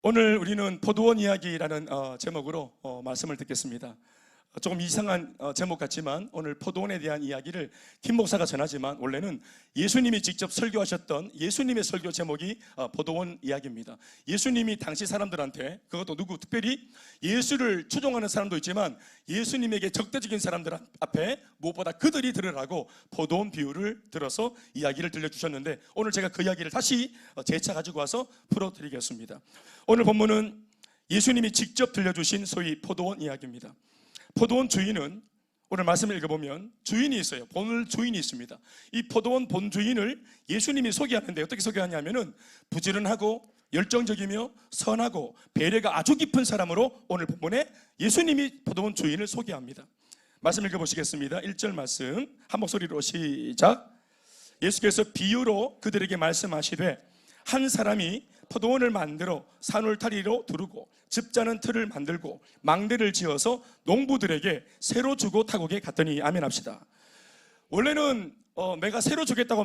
오늘 우리는 포도원 이야기라는 제목으로 말씀을 듣겠습니다. 조금 이상한 제목 같지만 오늘 포도원에 대한 이야기를 김 목사가 전하지만 원래는 예수님이 직접 설교하셨던 예수님의 설교 제목이 포도원 이야기입니다. 예수님이 당시 사람들한테, 그것도 누구 특별히 예수를 추종하는 사람도 있지만 예수님에게 적대적인 사람들 앞에 무엇보다 그들이 들으라고 포도원 비유를 들어서 이야기를 들려주셨는데, 오늘 제가 그 이야기를 다시 재차 가지고 와서 풀어드리겠습니다. 오늘 본문은 예수님이 직접 들려주신 소위 포도원 이야기입니다. 포도원 주인은, 오늘 말씀을 읽어보면 주인이 있어요. 본 주인이 있습니다. 이 포도원 본 주인을 예수님이 소개하는데 어떻게 소개하냐면은 부지런하고 열정적이며 선하고 배려가 아주 깊은 사람으로 오늘 본문에 예수님이 포도원 주인을 소개합니다. 말씀 읽어보시겠습니다. 1절 말씀 한 목소리로 시작. 예수께서 비유로 그들에게 말씀하시되 한 사람이 포도원을 만들어 산울타리로 두르고 즙자는 틀을 만들고 망대를 지어서 농부들에게 새로 주고 타국에 갔더니. 아멘 합시다. 원래는 내가 새로 주겠다고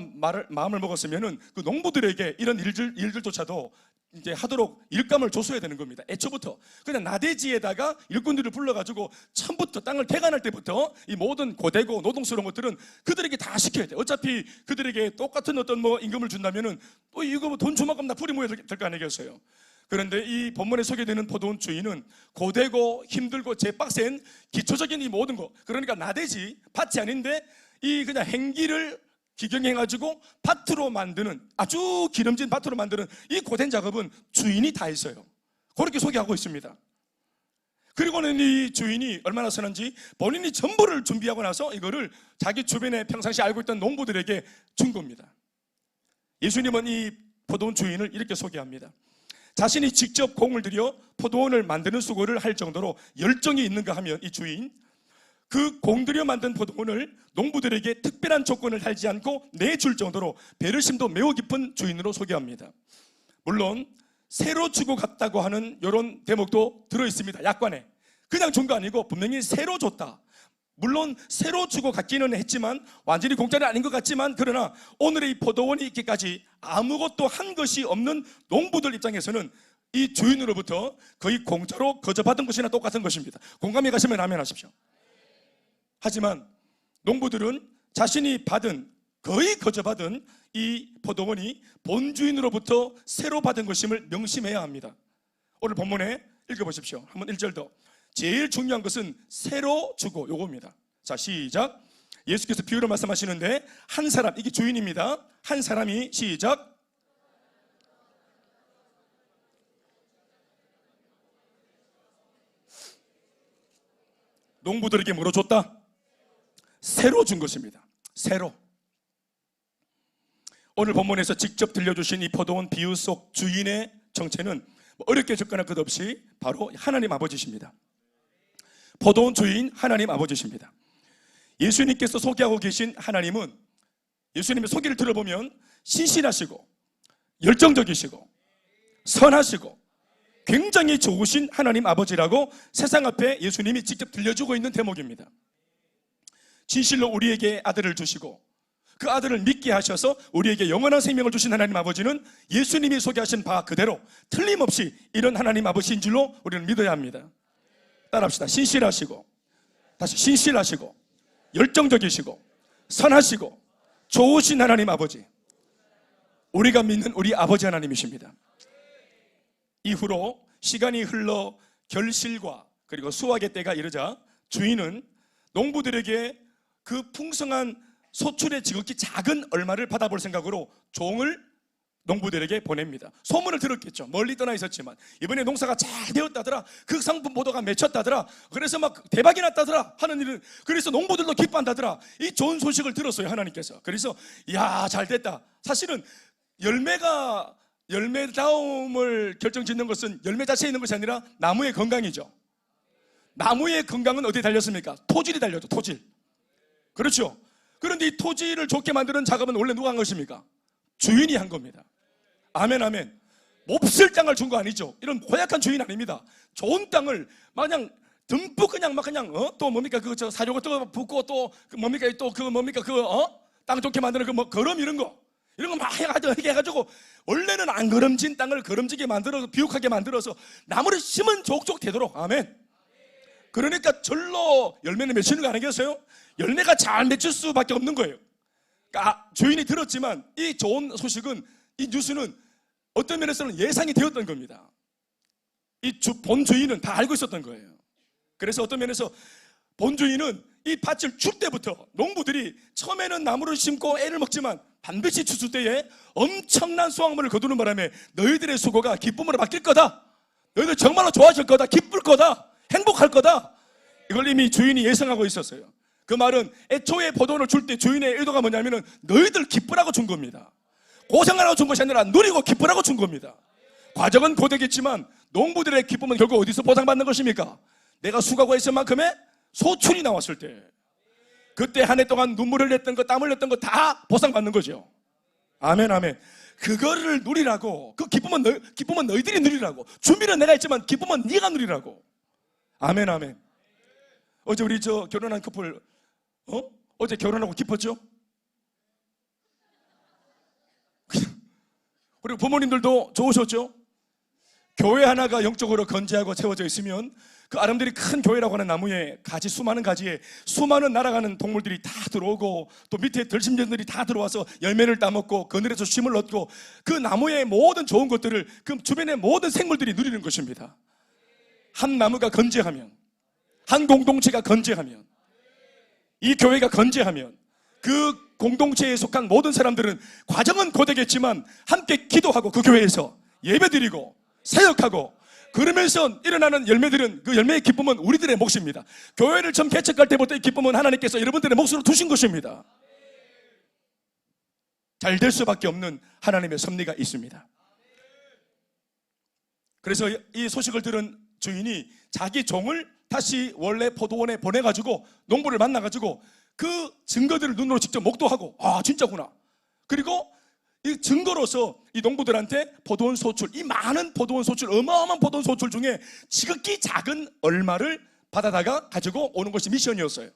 마음을 먹었으면은 그 농부들에게 이런 일들조차도 이제 하도록 일감을 줬어야 되는 겁니다. 애초부터 그냥 나대지에다가 일꾼들을 불러가지고 처음부터 땅을 개간할 때부터 이 모든 고되고 노동스러운 것들은 그들에게 다 시켜야 돼. 어차피 그들에게 똑같은 어떤 임금을 준다면은 또 이거 돈 주만큼 다 풀이 모여야 될 거 아니겠어요. 그런데 이 본문에 소개되는 포도원 주인은 고되고 힘들고 재빡센 기초적인 이 모든 거, 그러니까 나대지 밭이 아닌데 이 그냥 행기를 기경해가지고 밭으로 만드는, 아주 기름진 밭으로 만드는 이 고된 작업은 주인이 다 했어요. 그렇게 소개하고 있습니다. 그리고는 이 주인이 얼마나 선한지 본인이 전부를 준비하고 나서 이거를 자기 주변에 평상시 알고 있던 농부들에게 준 겁니다. 예수님은 이 포도원 주인을 이렇게 소개합니다. 자신이 직접 공을 들여 포도원을 만드는 수고를 할 정도로 열정이 있는가 하면 이 주인, 그 공들여 만든 포도원을 농부들에게 특별한 조건을 달지 않고 내줄 정도로 배려심도 매우 깊은 주인으로 소개합니다. 물론 새로 주고 갔다고 하는 이런 대목도 들어있습니다. 약관에 그냥 준 거 아니고 분명히 새로 줬다. 물론 새로 주고 갔기는 했지만 완전히 공짜는 아닌 것 같지만, 그러나 오늘의 이 포도원이 있기까지 아무것도 한 것이 없는 농부들 입장에서는 이 주인으로부터 거의 공짜로 거저받은 것이나 똑같은 것입니다. 공감이 가시면 아멘 하십시오. 하지만 농부들은 자신이 거의 거저받은 이 포도원이 본주인으로부터 새로 받은 것임을 명심해야 합니다. 오늘 본문에 읽어보십시오. 한번 1절 더. 제일 중요한 것은 새로 주고, 요겁니다. 자, 시작. 예수께서 비유로 말씀하시는데 한 사람, 이게 주인입니다. 한 사람이, 시작, 농부들에게 뭐로 줬다? 새로 준 것입니다. 새로. 오늘 본문에서 직접 들려주신 이 포도원 비유 속 주인의 정체는 어렵게 접근할 것 없이 바로 하나님 아버지십니다. 포도원 주인 하나님 아버지십니다. 예수님께서 소개하고 계신 하나님은, 예수님의 소개를 들어보면 신실하시고 열정적이시고 선하시고 굉장히 좋으신 하나님 아버지라고 세상 앞에 예수님이 직접 들려주고 있는 대목입니다. 진실로 우리에게 아들을 주시고 그 아들을 믿게 하셔서 우리에게 영원한 생명을 주신 하나님 아버지는 예수님이 소개하신 바 그대로 틀림없이 이런 하나님 아버지인 줄로 우리는 믿어야 합니다. 따라합시다. 신실하시고, 다시 신실하시고 열정적이시고 선하시고 좋으신 하나님 아버지, 우리가 믿는 우리 아버지 하나님이십니다. 이후로 시간이 흘러 결실과 그리고 수확의 때가 이르자 주인은 농부들에게 그 풍성한 소출의 지극히 작은 얼마를 받아볼 생각으로 종을 농부들에게 보냅니다. 소문을 들었겠죠. 멀리 떠나 있었지만 이번에 농사가 잘 되었다더라, 그 상품 보도가 맺혔다더라, 그래서 막 대박이 났다더라 하는 일은, 그래서 농부들도 기뻐한다더라. 이 좋은 소식을 들었어요, 하나님께서. 그래서 야, 잘 됐다. 사실은 열매다움을 결정짓는 것은 열매 자체에 있는 것이 아니라 나무의 건강이죠. 나무의 건강은 어디에 달렸습니까? 토질이 달렸죠. 토질. 그렇죠. 그런데 이 토질을 좋게 만드는 작업은 원래 누가 한 것입니까? 주인이 한 겁니다. 아멘, 아멘. 몹쓸 땅을 준 거 아니죠. 이런 고약한 주인 아닙니다. 좋은 땅을 마냥 듬뿍 그냥 막 그냥 또 뭡니까 그 저 사료가 또 붓고 또 뭡니까 또 그 뭡니까 땅 좋게 만드는 그 뭐 거름 이런 거 막 해가지고 원래는 안 거름진 땅을 거름지게 만들어서 비옥하게 만들어서 나무를 심은 족족 되도록. 아멘. 그러니까 절로 열매는 맺히는 거 아니겠어요? 열매가 잘 맺힐 수밖에 없는 거예요. 그러니까 주인이 들었지만 이 좋은 소식은, 이 뉴스는 어떤 면에서는 예상이 되었던 겁니다. 이 본주인은 다 알고 있었던 거예요. 그래서 어떤 면에서 본주인은 이 밭을 줄 때부터 농부들이 처음에는 나무를 심고 애를 먹지만 반드시 추수 때에 엄청난 수확물을 거두는 바람에 너희들의 수고가 기쁨으로 바뀔 거다. 너희들 정말로 좋아질 거다. 기쁠 거다. 행복할 거다. 이걸 이미 주인이 예상하고 있었어요. 그 말은 애초에 포도원을 줄 때 주인의 의도가 뭐냐면은 너희들 기쁘라고 준 겁니다. 고생하라고 준 것이 아니라 누리고 기쁘라고 준 겁니다. 과정은 고되겠지만 농부들의 기쁨은 결국 어디서 보상받는 것입니까? 내가 수고하고 있을 만큼의 소출이 나왔을 때, 그때 한 해 동안 눈물을 냈던 거, 땀을 냈던 거 다 보상받는 거죠. 아멘, 아멘. 그거를 누리라고. 그 기쁨은 너희들이 누리라고. 준비는 내가 했지만 기쁨은 네가 누리라고. 아멘, 아멘. 어제 우리 결혼한 커플 어제 결혼하고 기뻤죠? 그리고 부모님들도 좋으셨죠? 교회 하나가 영적으로 건재하고 채워져 있으면 그 아름드리 큰 교회라고 하는 나무에 수많은 가지에 수많은 날아가는 동물들이 다 들어오고 또 밑에 들짐승들이 다 들어와서 열매를 따먹고 그늘에서 쉼을 얻고 그 나무의 모든 좋은 것들을 그 주변의 모든 생물들이 누리는 것입니다. 한 나무가 건재하면, 한 공동체가 건재하면, 이 교회가 건재하면 그 공동체에 속한 모든 사람들은 과정은 고되겠지만 함께 기도하고 그 교회에서 예배드리고 사역하고 그러면서 일어나는 열매들은, 그 열매의 기쁨은 우리들의 몫입니다. 교회를 처음 개척할 때부터 이 기쁨은 하나님께서 여러분들의 몫으로 두신 것입니다. 잘 될 수밖에 없는 하나님의 섭리가 있습니다. 그래서 이 소식을 들은 주인이 자기 종을 다시 원래 포도원에 보내가지고 농부를 만나가지고 그 증거들을 눈으로 직접 목도하고, 아 진짜구나. 그리고 이 증거로서 이 농부들한테 포도원 소출, 이 많은 포도원 소출, 어마어마한 포도원 소출 중에 지극히 작은 얼마를 받아다가 가지고 오는 것이 미션이었어요.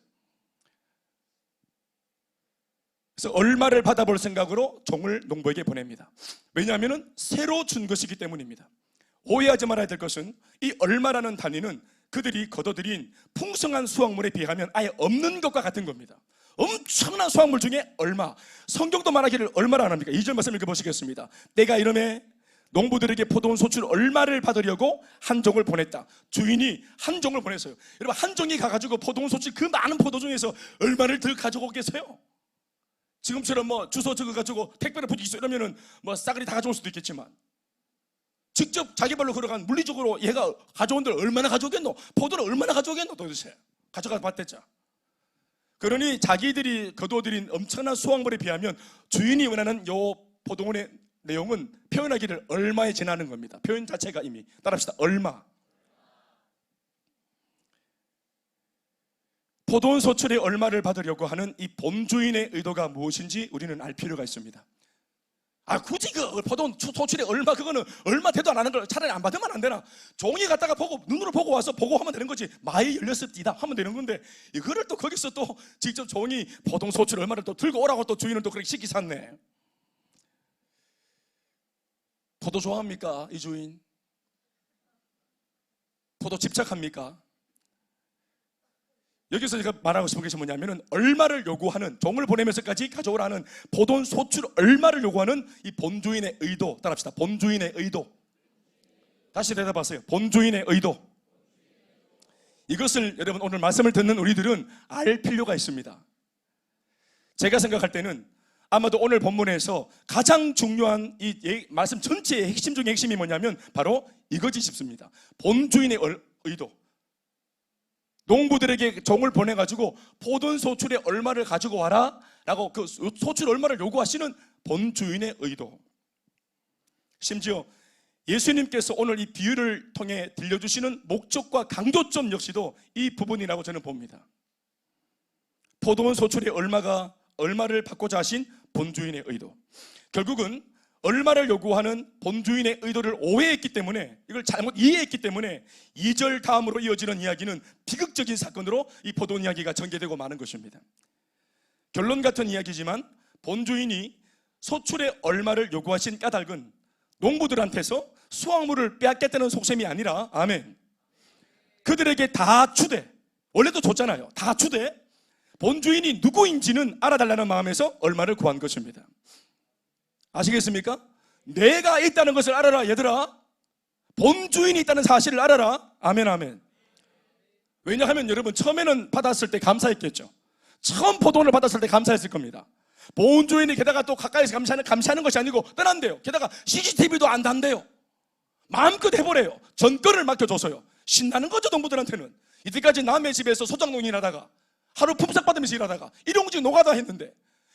그래서 얼마를 받아볼 생각으로 종을 농부에게 보냅니다. 왜냐하면 새로 준 것이기 때문입니다. 오해하지 말아야 될 것은 이 얼마라는 단위는 그들이 거둬들인 풍성한 수확물에 비하면 아예 없는 것과 같은 겁니다. 엄청난 수확물 중에 얼마. 성경도 말하기를 얼마라 안 합니까? 2절 말씀 읽어보시겠습니다. 때가 이름에 농부들에게 포도원 소출 얼마를 받으려고 한 종을 보냈다. 주인이 한 종을 보냈어요. 여러분, 한 종이 가가지고 포도원 소출 그 많은 포도 중에서 얼마를 더 가져오겠어요? 지금처럼 주소 적어가지고 택배를 붙이겠어 이러면은 싸그리 다 가져올 수도 있겠지만, 직접 자기 발로 걸어간 물리적으로 얘가 가져온 데를 얼마나 가져오겠노? 포도를 얼마나 가져오겠노? 도대체 가져가 봤댔자. 그러니 자기들이 거두어들인 엄청난 수확물에 비하면 주인이 원하는 요 포도원의 내용은 표현하기를 얼마에 지나는 겁니다. 표현 자체가 이미 따라합시다. 얼마. 포도원 소출의 얼마를 받으려고 하는 이 본주인의 의도가 무엇인지 우리는 알 필요가 있습니다. 굳이 그 포도원 소출의 얼마, 그거는 얼마 돼도 안 하는 걸 차라리 안 받으면 안 되나? 종이 갔다가 보고 눈으로 보고 와서 보고 하면 되는 거지. 마이 열렸습니다 하면 되는 건데, 이거를 또 거기서 또 직접 종이 포도원 소출 얼마를 또 들고 오라고 또 주인은 또 그렇게 시키 샀네. 포도 좋아합니까? 이 주인 포도 집착합니까? 여기서 제가 말하고 싶은 것이 뭐냐면은 얼마를 요구하는, 종을 보내면서까지 가져오라는 포도원 소출 얼마를 요구하는 이 본주인의 의도, 따라합시다. 본주인의 의도. 다시 대답하세요. 본주인의 의도. 이것을 여러분 오늘 말씀을 듣는 우리들은 알 필요가 있습니다. 제가 생각할 때는 아마도 오늘 본문에서 가장 중요한 이 말씀 전체의 핵심 중에 핵심이 뭐냐면 바로 이거지 싶습니다. 본주인의 의도. 농부들에게 종을 보내가지고 포도원 소출의 얼마를 가지고 와라 라고 그 소출 얼마를 요구하시는 본주인의 의도. 심지어 예수님께서 오늘 이 비유를 통해 들려주시는 목적과 강조점 역시도 이 부분이라고 저는 봅니다. 포도원 소출의 얼마를 받고자 하신 본주인의 의도. 결국은 얼마를 요구하는 본주인의 의도를 오해했기 때문에, 이걸 잘못 이해했기 때문에 2절 다음으로 이어지는 이야기는 비극적인 사건으로 이 포도원 이야기가 전개되고 마는 것입니다. 결론 같은 이야기지만 본주인이 소출의 얼마를 요구하신 까닭은 농부들한테서 수확물을 빼앗겠다는 속셈이 아니라, 아멘, 그들에게 다 주되, 원래도 줬잖아요. 다 주되 본주인이 누구인지는 알아달라는 마음에서 얼마를 구한 것입니다. 아시겠습니까? 내가 있다는 것을 알아라, 얘들아. 본주인이 있다는 사실을 알아라. 아멘, 아멘. 왜냐하면 여러분, 처음에는 받았을 때 감사했겠죠. 처음 포도원을 받았을 때 감사했을 겁니다. 본주인이 게다가 또 가까이서 감시하는 것이 아니고 떠난대요. 게다가 CCTV도 안 단대요. 마음껏 해보래요. 전권을 맡겨줘서요. 신나는 거죠, 농부들한테는. 이때까지 남의 집에서 소작농인 하다가 하루 품삯 받으면서 일하다가 일용직 노가다 했는데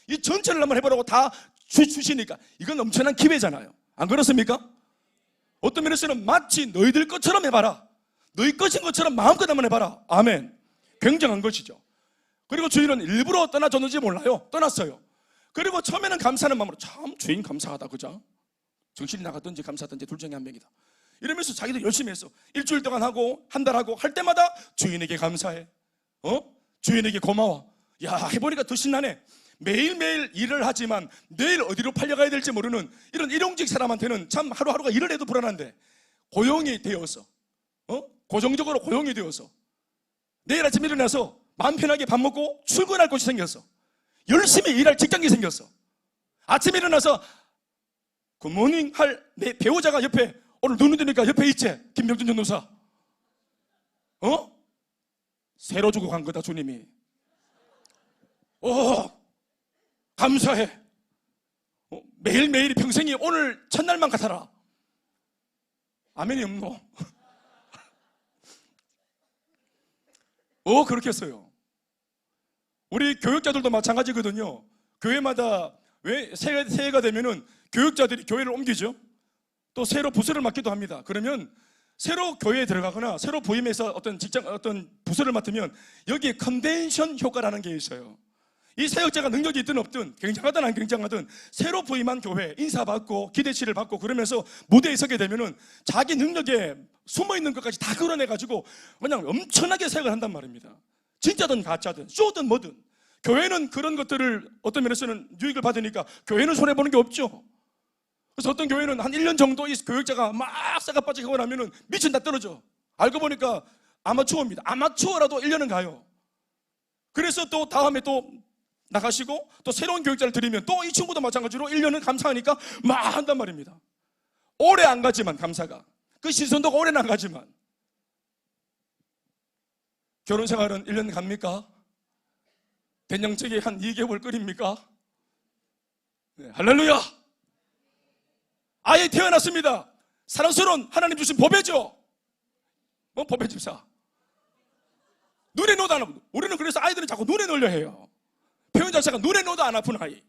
이 전체를 한번 해보라고 다 주시니까 이건 엄청난 기회잖아요. 안 그렇습니까? 어떤 면에서는 마치 너희들 것처럼 해봐라, 너희 것인 것처럼 마음껏 한번 해봐라. 아멘. 굉장한 것이죠. 그리고 주인은 일부러 떠나줬는지 몰라요. 떠났어요. 그리고 처음에는 감사하는 마음으로, 참 주인 감사하다, 그죠? 정신이 나갔든지 감사하든지 둘 중에 한 명이다 이러면서 자기도 열심히 했어. 일주일 동안 하고 한 달 하고 할 때마다 주인에게 감사해. 주인에게 고마워. 야, 해보니까 더 신나네. 매일매일 일을 하지만 내일 어디로 팔려가야 될지 모르는 이런 일용직 사람한테는 참 하루하루가 일을 해도 불안한데 고용이 되어서, 고정적으로 고용이 되어서 내일 아침 일어나서 마음 편하게 밥 먹고 출근할 곳이 생겼어. 열심히 일할 직장이 생겼어. 아침에 일어나서 굿모닝 할 내 배우자가 옆에, 오늘 눈이 뜨니까 옆에 있지, 김병준 전도사. 새로 주고 간 거다, 주님이. 감사해. 매일매일이 평생이 오늘 첫날만 같아라. 아멘이 없노? 그렇게 했어요. 우리 교육자들도 마찬가지거든요. 교회마다 왜 새해가 되면은 교육자들이 교회를 옮기죠. 또 새로 부서를 맡기도 합니다. 그러면 새로 교회에 들어가거나 새로 부임해서 어떤 직장, 어떤 부서를 맡으면 여기에 컨벤션 효과라는 게 있어요. 이 사역자가 능력이 있든 없든, 굉장하든 안 굉장하든 새로 부임한 교회 인사받고 기대치를 받고 그러면서 무대에 서게 되면은 자기 능력에 숨어있는 것까지 다 끌어내가지고 그냥 엄청나게 사역을 한단 말입니다. 진짜든 가짜든 쇼든 뭐든. 교회는 그런 것들을 어떤 면에서는 유익을 받으니까 교회는 손해보는 게 없죠. 그래서 어떤 교회는 한 1년 정도 이 교육자가 막 싹가 빠지고 나면은 미친 다 떨어져. 알고 보니까 아마추어입니다. 아마추어라도 1년은 가요. 그래서 또 다음에 또 나가시고 또 새로운 교육자를 들이면 또 이 친구도 마찬가지로 1년은 감사하니까 막 한단 말입니다. 오래 안 가지만, 감사가 그 신선도가 오래는 안 가지만. 결혼 생활은 1년 갑니까? 된장찌개 한 2개월 끓입니까? 네, 할렐루야. 아예 태어났습니다. 사랑스러운 하나님 주신 법이죠. 법의 집사. 눈에 넣어도 안 아프고. 우리는 그래서 아이들은 자꾸 눈에 넣으려 해요. 표현 자체가 눈에 넣어도 안 아픈 아이.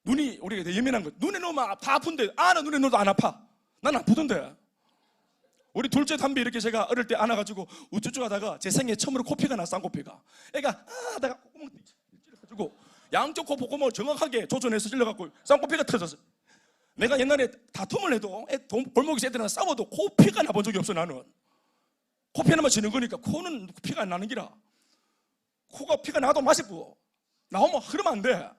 눈이 우리가 되게 예민한 거. 눈에 넣으면 다 아픈데 아는 눈에 넣어도 안 아파. 난 아프던데. 우리 둘째 담비 이렇게 제가 어릴 때 안아가지고 우쭈쭈 하다가 제 생애 처음으로 코피가 났어. 쌍코피가. 애가 하다가 콧구멍 찔러가지고 양쪽 콧구멍을 정확하게 조준해서 찔러갖고 쌍코피가 터졌어. 내가 옛날에 다툼을 해도 골목에서 애들이랑 싸워도 코피가 나본 적이 없어. 나는 코피 하나만 지는 거니까 코는 피가 안 나는 기라. 코가 피가 나도 맛이 부어. 나오면 흐르면 안 돼.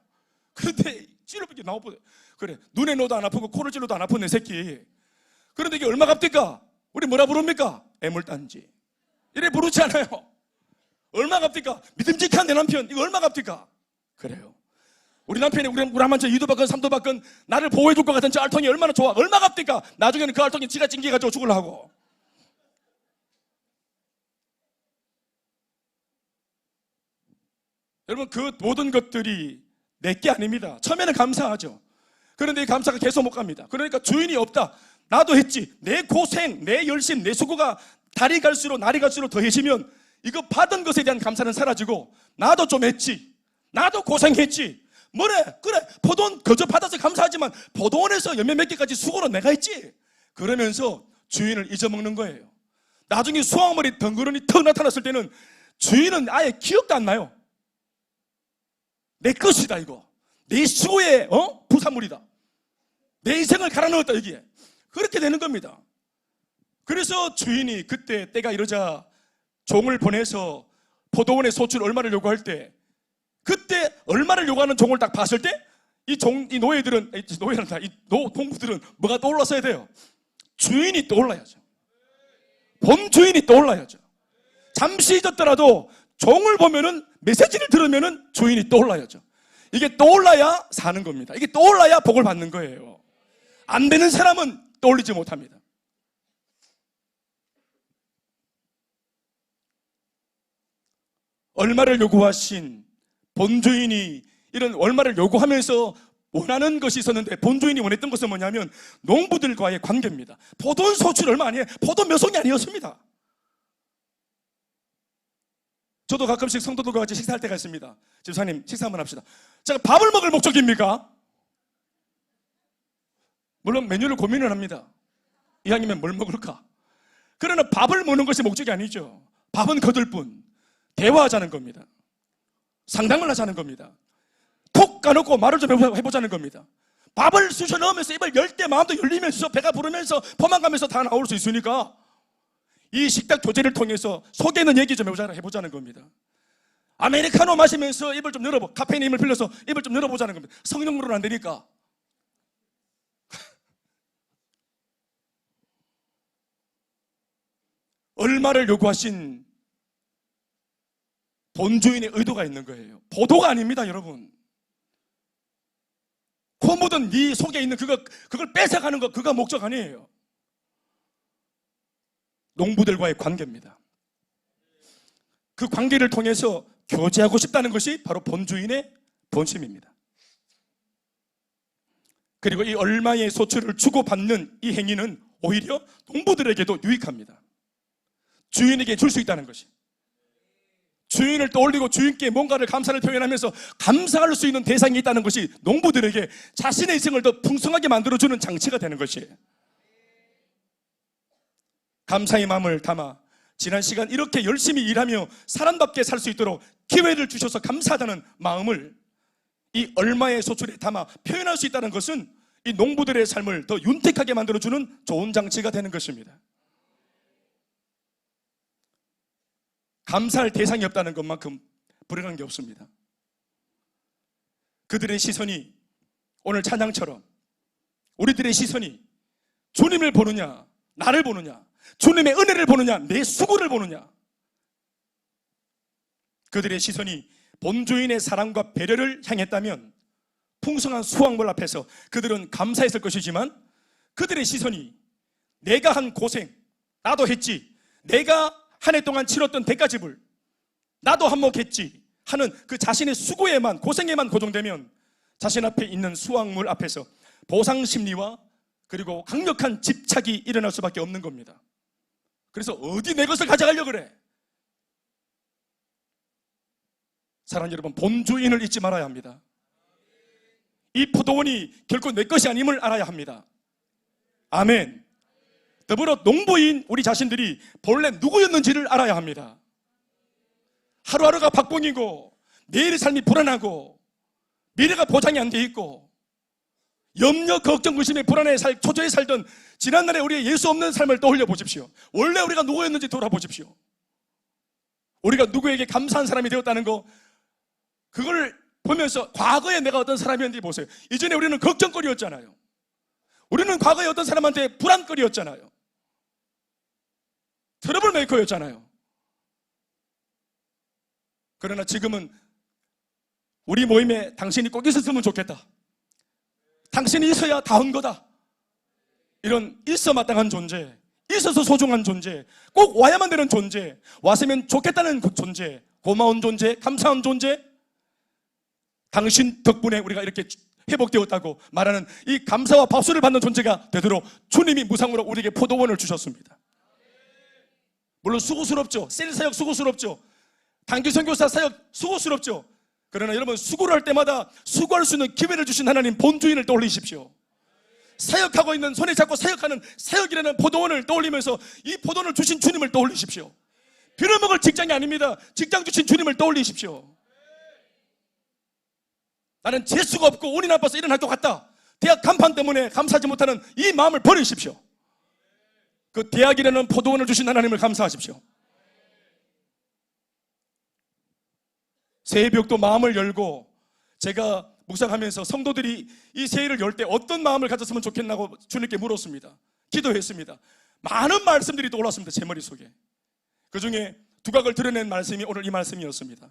그런데 찔러보게 나오거든. 그래, 눈에 넣어도 안 아프고 코를 찔러도 안 아픈 내 새끼. 그런데 이게 얼마 값입니까? 우리 뭐라 부릅니까? 애물단지. 이래 부르지 않아요. 얼마 값입니까? 믿음직한 내 남편, 이거 얼마 값입니까? 그래요. 우리 남편이 우리 한번 저 2도 받건 3도 받건 나를 보호해 줄 것 같은 저 알통이 얼마나 좋아. 얼마 값입니까? 나중에는 그 알통이 지가 찡겨가지고 죽으려고. 여러분, 그 모든 것들이 내게 아닙니다. 처음에는 감사하죠. 그런데 이 감사가 계속 못 갑니다. 그러니까 주인이 없다. 나도 했지. 내 고생, 내 열심, 내 수고가 날이 갈수록 더해지면 이거 받은 것에 대한 감사는 사라지고 나도 좀 했지. 나도 고생했지. 뭐래? 그래, 포도원 그저 받아서 감사하지만 포도원에서 몇몇 개까지 수고는 내가 했지. 그러면서 주인을 잊어먹는 거예요. 나중에 수확물이 덩그러니 턱 나타났을 때는 주인은 아예 기억도 안 나요. 내 것이다, 이거. 내 수고의 부산물이다. 내 인생을 갈아 넣었다 여기에. 그렇게 되는 겁니다. 그래서 주인이 그때 때가 이러자 종을 보내서 포도원의 소출 얼마를 요구할 때, 그때 얼마를 요구하는 종을 딱 봤을 때 이 노예들은, 이 동부들은 뭐가 떠올랐어야 돼요? 주인이 떠올라야죠. 본 주인이 떠올라야죠. 잠시 잊었더라도 종을 보면은, 메시지를 들으면은 주인이 떠올라야죠. 이게 떠올라야 사는 겁니다. 이게 떠올라야 복을 받는 거예요. 안 되는 사람은 떠올리지 못합니다. 얼마를 요구하신 본주인이 이런 얼마를 요구하면서 원하는 것이 있었는데, 본주인이 원했던 것은 뭐냐면 농부들과의 관계입니다. 포도원 소출 얼마 아니에요. 포도 몇 송이 아니었습니다. 저도 가끔씩 성도들과 같이 식사할 때가 있습니다. 집사님 식사 한번 합시다. 제가 밥을 먹을 목적입니까? 물론 메뉴를 고민을 합니다. 이왕이면 뭘 먹을까? 그러나 밥을 먹는 것이 목적이 아니죠. 밥은 거들 뿐. 대화하자는 겁니다. 상담을 하자는 겁니다. 톡 까놓고 말을 좀 해보자는 겁니다. 밥을 쑤셔 넣으면서 입을 열 때 마음도 열리면서 배가 부르면서 포만가면서 다 나올 수 있으니까 이 식탁 교제를 통해서 속에 있는 얘기 좀 해보자는 겁니다. 아메리카노 마시면서 입을 좀 열어보, 카페인 힘을 빌려서 입을 좀 열어보자는 겁니다. 성령으로는 안 되니까. 얼마를 요구하신 본주인의 의도가 있는 거예요. 보도가 아닙니다, 여러분. 코 묻은 네 속에 있는 그걸 뺏어가는 거, 그가 목적 아니에요. 농부들과의 관계입니다. 그 관계를 통해서 교제하고 싶다는 것이 바로 본주인의 본심입니다. 그리고 이 얼마의 소출을 주고받는 이 행위는 오히려 농부들에게도 유익합니다. 주인에게 줄 수 있다는 것이, 주인을 떠올리고 주인께 뭔가를 감사를 표현하면서 감사할 수 있는 대상이 있다는 것이 농부들에게 자신의 인생을 더 풍성하게 만들어주는 장치가 되는 것이에요. 감사의 마음을 담아 지난 시간 이렇게 열심히 일하며 사람답게 살 수 있도록 기회를 주셔서 감사하다는 마음을 이 얼마의 소출에 담아 표현할 수 있다는 것은 이 농부들의 삶을 더 윤택하게 만들어주는 좋은 장치가 되는 것입니다. 감사할 대상이 없다는 것만큼 불행한 게 없습니다. 그들의 시선이 오늘 찬양처럼 우리들의 시선이 주님을 보느냐, 나를 보느냐, 주님의 은혜를 보느냐, 내 수고를 보느냐. 그들의 시선이 본주인의 사랑과 배려를 향했다면 풍성한 수확물 앞에서 그들은 감사했을 것이지만, 그들의 시선이 내가 한 고생, 나도 했지, 내가 한 해 동안 치렀던 대가집을 나도 한몫했지 하는 그 자신의 수고에만, 고생에만 고정되면 자신 앞에 있는 수확물 앞에서 보상심리와 그리고 강력한 집착이 일어날 수밖에 없는 겁니다. 그래서 어디 내 것을 가져가려고 그래? 사랑하는 여러분, 본주인을 잊지 말아야 합니다. 이 포도원이 결코 내 것이 아님을 알아야 합니다. 아멘. 더불어 농부인 우리 자신들이 본래 누구였는지를 알아야 합니다. 하루하루가 박봉이고 내일의 삶이 불안하고 미래가 보장이 안 돼 있고 염려, 걱정, 의심에 불안에 초조해 살던 지난날에 우리의 예수 없는 삶을 떠올려 보십시오. 원래 우리가 누구였는지 돌아보십시오. 우리가 누구에게 감사한 사람이 되었다는 거, 그걸 보면서 과거에 내가 어떤 사람이었는지 보세요. 이전에 우리는 걱정거리였잖아요. 우리는 과거에 어떤 사람한테 불안거리였잖아요. 트러블 메이커였잖아요. 그러나 지금은 우리 모임에 당신이 꼭 있었으면 좋겠다, 당신이 있어야 다 한 거다, 이런 있어 마땅한 존재, 있어서 소중한 존재, 꼭 와야만 되는 존재, 왔으면 좋겠다는 존재, 고마운 존재, 감사한 존재, 당신 덕분에 우리가 이렇게 회복되었다고 말하는 이 감사와 박수를 받는 존재가 되도록 주님이 무상으로 우리에게 포도원을 주셨습니다. 물론 수고스럽죠. 셀 사역 수고스럽죠. 단기 선교사 사역 수고스럽죠. 그러나 여러분, 수고를 할 때마다 수고할 수 있는 기회를 주신 하나님 본주인을 떠올리십시오. 사역하고 있는, 손에 잡고 사역하는 사역이라는 포도원을 떠올리면서 이 포도원을 주신 주님을 떠올리십시오. 빌어먹을 직장이 아닙니다. 직장 주신 주님을 떠올리십시오. 나는 재수가 없고 운이 나빠서 일어날 것 같다. 대학 간판 때문에 감사하지 못하는 이 마음을 버리십시오. 그 대학이라는 포도원을 주신 하나님을 감사하십시오. 새벽도 마음을 열고, 제가 묵상하면서 성도들이 이 새해를 열 때 어떤 마음을 가졌으면 좋겠나고 주님께 물었습니다. 기도했습니다. 많은 말씀들이 떠올랐습니다. 제 머릿속에. 그 중에 두각을 드러낸 말씀이 오늘 이 말씀이었습니다.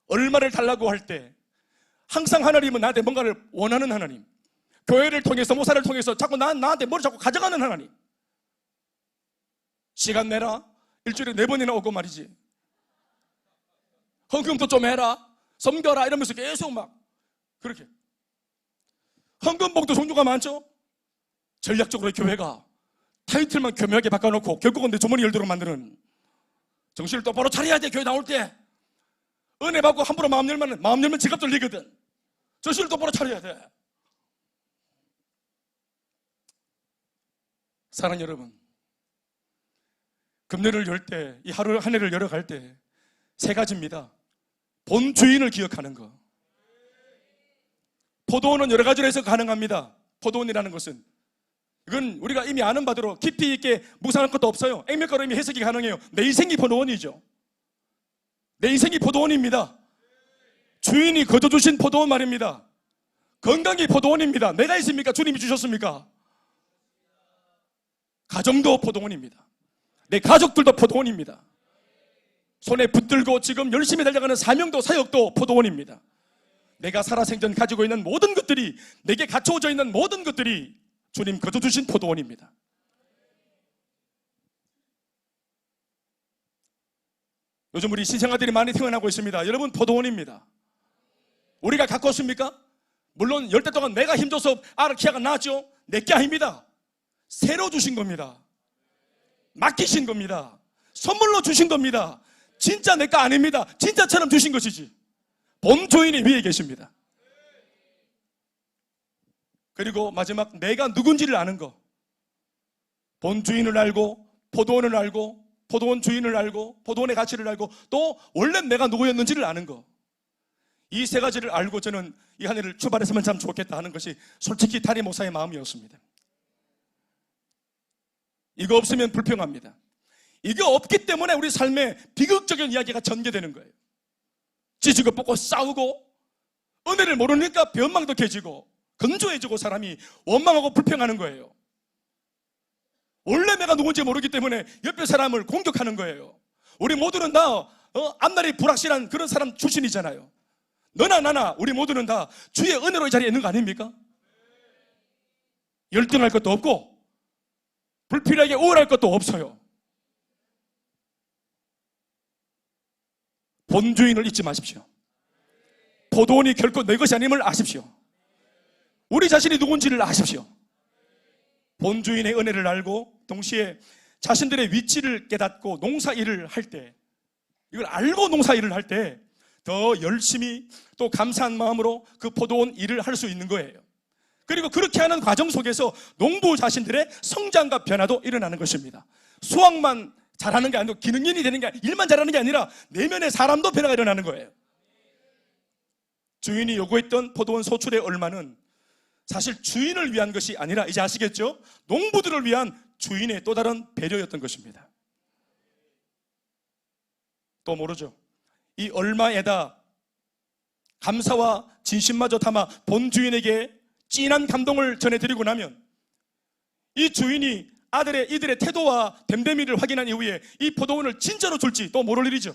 얼마를 달라고 할 때 항상 하나님은 나한테 뭔가를 원하는 하나님, 교회를 통해서, 목사를 통해서 자꾸 나한테 뭘 자꾸 가져가는 하나님. 시간 내라, 일주일에 4번이나 오고 말이지, 헌금도 좀 해라, 섬겨라, 이러면서 계속 막 그렇게. 헌금봉도 종류가 많죠. 전략적으로 교회가 타이틀만 교묘하게 바꿔놓고 결국은 내 주머니 열도록 만드는, 정신을 똑바로 차려야 돼. 교회 나올 때 은혜 받고 함부로 마음 열면 지갑 들리거든. 정신을 똑바로 차려야 돼. 사랑하는 여러분, 금년을 열 때, 이 하루 한 해를 열어갈 때 3가지입니다. 본 주인을 기억하는 것. 포도원은 여러 가지로 해서 가능합니다. 포도원이라는 것은, 이건 우리가 이미 아는 바대로 깊이 있게 묵상할 것도 없어요. 액면가로 이미 해석이 가능해요. 내 인생이 포도원이죠. 내 인생이 포도원입니다. 주인이 거저주신 포도원 말입니다. 건강이 포도원입니다. 내가 있습니까? 주님이 주셨습니까? 가정도 포도원입니다. 내 가족들도 포도원입니다. 손에 붙들고 지금 열심히 달려가는 사명도, 사역도 포도원입니다. 내가 살아생전 가지고 있는 모든 것들이, 내게 갖춰져 있는 모든 것들이 주님 거저주신 포도원입니다. 요즘 우리 신생아들이 많이 태어나고 있습니다. 여러분, 포도원입니다. 우리가 갖고 왔습니까? 물론 열 대 동안 내가 힘줘서 키아가 나왔죠. 내게 아닙니다. 새로 주신 겁니다. 맡기신 겁니다. 선물로 주신 겁니다. 진짜 내 거 아닙니다. 진짜처럼 주신 것이지. 본 주인이 위에 계십니다. 그리고 마지막, 내가 누군지를 아는 거. 본 주인을 알고, 포도원을 알고, 포도원 주인을 알고, 포도원의 가치를 알고, 또 원래 내가 누구였는지를 아는 거. 이 3가지를 알고 저는 이 한 해를 출발했으면 참 좋겠다 하는 것이 솔직히 다리 목사의 마음이었습니다. 이거 없으면 불평합니다. 이거 없기 때문에 우리 삶에 비극적인 이야기가 전개되는 거예요. 찢고 뽑고 싸우고, 은혜를 모르니까 변망도 개지고 건조해지고 사람이 원망하고 불평하는 거예요. 원래 내가 누군지 모르기 때문에 옆에 사람을 공격하는 거예요. 우리 모두는 다 앞날이 불확실한 그런 사람 출신이잖아요. 너나 나나 우리 모두는 다 주의 은혜로 이 자리에 있는 거 아닙니까? 열등할 것도 없고 불필요하게 우월할 것도 없어요. 본주인을 잊지 마십시오. 포도원이 결코 내 것이 아님을 아십시오. 우리 자신이 누군지를 아십시오. 본주인의 은혜를 알고 동시에 자신들의 위치를 깨닫고 농사일을 할 때, 이걸 알고 농사일을 할 때 더 열심히 또 감사한 마음으로 그 포도원 일을 할 수 있는 거예요. 그리고 그렇게 하는 과정 속에서 농부 자신들의 성장과 변화도 일어나는 것입니다. 수확만 잘하는 게 아니고 기능인이 되는 게 아니라, 일만 잘하는 게 아니라 내면의 사람도 변화가 일어나는 거예요. 주인이 요구했던 포도원 소출의 얼마는 사실 주인을 위한 것이 아니라, 이제 아시겠죠? 농부들을 위한 주인의 또 다른 배려였던 것입니다. 또 모르죠? 이 얼마에다 감사와 진심마저 담아 본 주인에게 진한 감동을 전해드리고 나면 이 주인이 이들의 태도와 됨됨이를 확인한 이후에 이 포도원을 진짜로 줄지 또 모를 일이죠.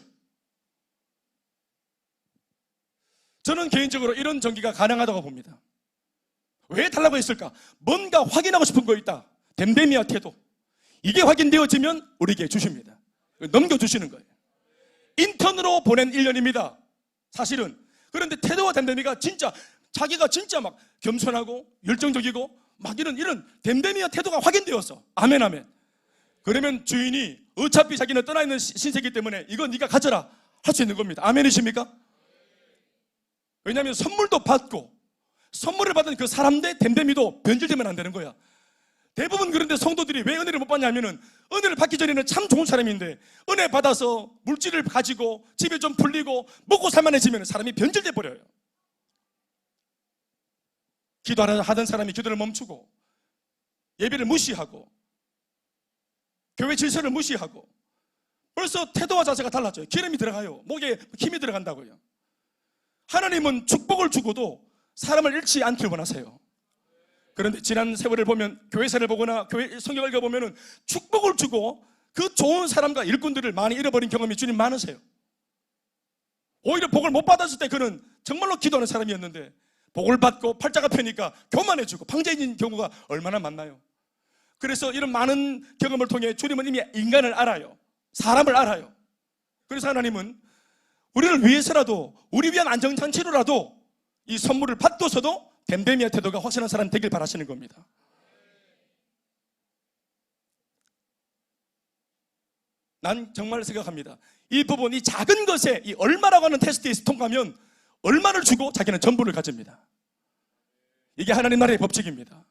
저는 개인적으로 이런 전기가 가능하다고 봅니다. 왜 달라고 했을까? 뭔가 확인하고 싶은 거 있다. 됨됨이와 태도, 이게 확인되어지면 우리에게 주십니다. 넘겨주시는 거예요. 인턴으로 보낸 1년입니다 사실은. 그런데 태도와 됨됨이가 진짜, 자기가 진짜 막 겸손하고 열정적이고 막 이런 됨됨이와 태도가 확인되었어. 아멘 아멘. 그러면 주인이 어차피 자기는 떠나 있는 신세이기 때문에 이거 네가 가져라 할 수 있는 겁니다. 아멘이십니까? 왜냐하면 선물도 받고, 선물을 받은 그 사람들의 됨됨이도 변질되면 안 되는 거야. 대부분 그런데 성도들이 왜 은혜를 못 받냐면은, 은혜를 받기 전에는 참 좋은 사람인데 은혜 받아서 물질을 가지고 집에 좀 풀리고 먹고 살만해지면 사람이 변질돼 버려요. 기도하던 사람이 기도를 멈추고 예배를 무시하고 교회 질서를 무시하고 벌써 태도와 자세가 달라져요. 기름이 들어가요. 목에 힘이 들어간다고요. 하나님은 축복을 주고도 사람을 잃지 않길 원하세요. 그런데 지난 세월을 보면 교회사를 보거나 교회 성경을 읽어보면 축복을 주고 그 좋은 사람과 일꾼들을 많이 잃어버린 경험이 주님 많으세요. 오히려 복을 못 받았을 때 그는 정말로 기도하는 사람이었는데 복을 받고 팔자가 펴니까 교만해지고 방제해진 경우가 얼마나 많나요? 그래서 이런 많은 경험을 통해 주님은 이미 인간을 알아요. 사람을 알아요. 그래서 하나님은 우리를 위해서라도 우리 위한 안정장치로라도 이 선물을 받고서도 댐댐이의 태도가 확실한 사람 되길 바라시는 겁니다. 난 정말 생각합니다. 이 부분, 이 작은 것에 이 얼마라고 하는 테스트에서 통과하면 얼마를 주고 자기는 전부를 가집니다. 이게 하나님 나라의 법칙입니다.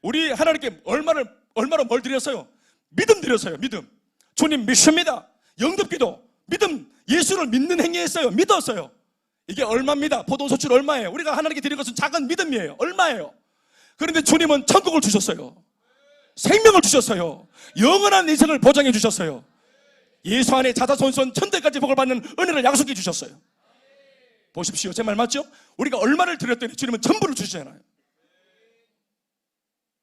우리 하나님께 얼마로 뭘 드렸어요? 믿음 드렸어요. 믿음. 주님 믿습니다. 영접기도, 믿음, 예수를 믿는 행위했어요. 믿었어요. 이게 얼마입니다. 포도소출 얼마예요? 우리가 하나님께 드린 것은 작은 믿음이에요. 얼마예요? 그런데 주님은 천국을 주셨어요. 생명을 주셨어요. 영원한 인생을 보장해 주셨어요. 예수 안에 자자손손 천대까지 복을 받는 은혜를 약속해 주셨어요. 보십시오. 제 말 맞죠? 우리가 얼마를 드렸더니 주님은 전부를 주시잖아요.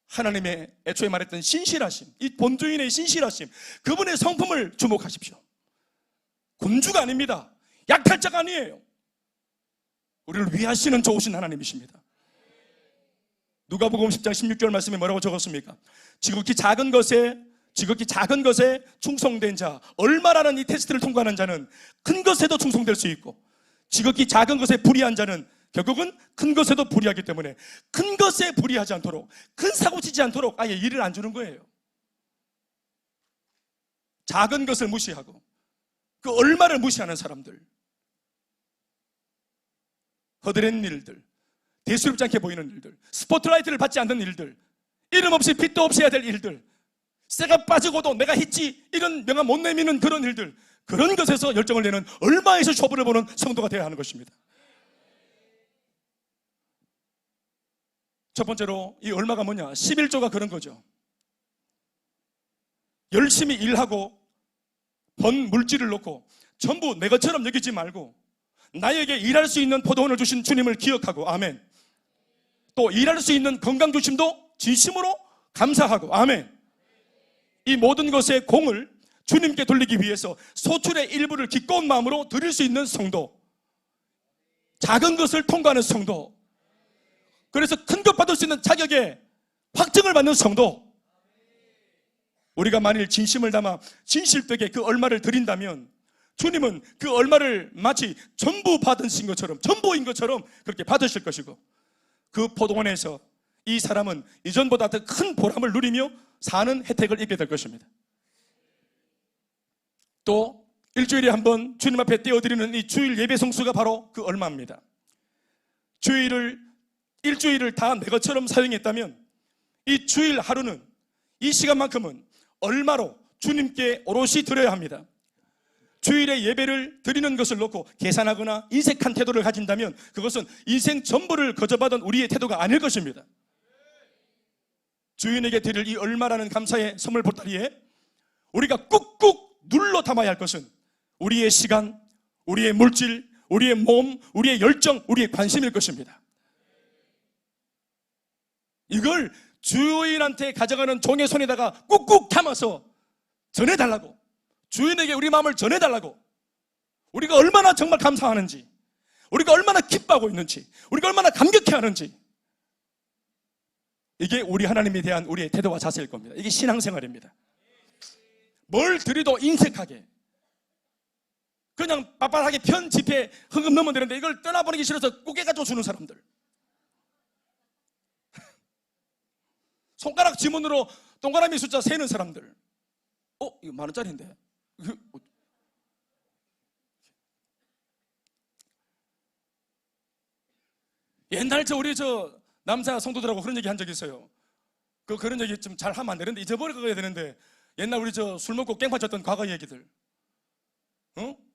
하나님의 애초에 말했던 신실하심, 이 본주인의 신실하심, 그분의 성품을 주목하십시오. 군주가 아닙니다. 약탈자가 아니에요. 우리를 위하시는 좋으신 하나님이십니다. 누가복음 10장 16절 말씀에 뭐라고 적었습니까? 지극히 작은 것에 충성된 자, 얼마라는 이 테스트를 통과하는 자는 큰 것에도 충성될 수 있고, 지극히 작은 것에 불의한 자는 결국은 큰 것에도 불의하기 때문에 큰 것에 불의하지 않도록, 큰 사고 치지 않도록 아예 일을 안 주는 거예요. 작은 것을 무시하고 그 얼마를 무시하는 사람들, 허드렛 일들, 대수롭지 않게 보이는 일들, 스포트라이트를 받지 않는 일들, 이름 없이 빚도 없이 해야 될 일들, 쇠가 빠지고도 내가 했지 이런 명함 못 내미는 그런 일들, 그런 것에서 열정을 내는, 얼마에서 쇼부를 보는 성도가 되어야 하는 것입니다. 첫 번째로 이 얼마가 뭐냐? 11조가 그런 거죠. 열심히 일하고 번 물질을 놓고 전부 내 것처럼 여기지 말고 나에게 일할 수 있는 포도원을 주신 주님을 기억하고, 아멘. 또 일할 수 있는 건강 주심도 진심으로 감사하고, 아멘. 이 모든 것의 공을 주님께 돌리기 위해서 소출의 일부를 기꺼운 마음으로 드릴 수 있는 성도, 작은 것을 통과하는 성도, 그래서 큰 것 받을 수 있는 자격에 확증을 받는 성도, 우리가 만일 진심을 담아 진실되게 그 얼마를 드린다면 주님은 그 얼마를 마치 전부 받으신 것처럼, 전부인 것처럼 그렇게 받으실 것이고, 그 포도원에서 이 사람은 이전보다 더 큰 보람을 누리며 사는 혜택을 입게 될 것입니다. 또 일주일에 한 번 주님 앞에 떼어드리는 이 주일 예배 성수가 바로 그 얼마입니다. 일주일을 다 내 것처럼 사용했다면 이 주일 하루는, 이 시간만큼은 얼마로 주님께 오롯이 드려야 합니다. 주일에 예배를 드리는 것을 놓고 계산하거나 인색한 태도를 가진다면 그것은 인생 전부를 거저받은 우리의 태도가 아닐 것입니다. 주인에게 드릴 이 얼마라는 감사의 선물 보따리에 우리가 꾹꾹 눌러 담아야 할 것은 우리의 시간, 우리의 물질, 우리의 몸, 우리의 열정, 우리의 관심일 것입니다. 이걸 주인한테 가져가는 종의 손에다가 꾹꾹 담아서 전해달라고, 주인에게 우리 마음을 전해달라고, 우리가 얼마나 정말 감사하는지, 우리가 얼마나 기뻐하고 있는지, 우리가 얼마나 감격해하는지, 이게 우리 하나님에 대한 우리의 태도와 자세일 겁니다. 이게 신앙생활입니다. 뭘 드려도 인색하게, 그냥 빳빳하게 편집해 흥금 넣으면 되는데 이걸 떠나보내기 싫어서 꾸겨가지고 주는 사람들, 손가락 지문으로 동그라미 숫자 세는 사람들, 이거 10,000원짜리인데 옛날 우리 남자 성도들하고 그런 얘기 한 적이 있어요. 그런 얘기 좀 잘 하면 안 되는데, 잊어버려야 되는데, 옛날 우리 술 먹고 깽판 쳤던 과거 얘기들,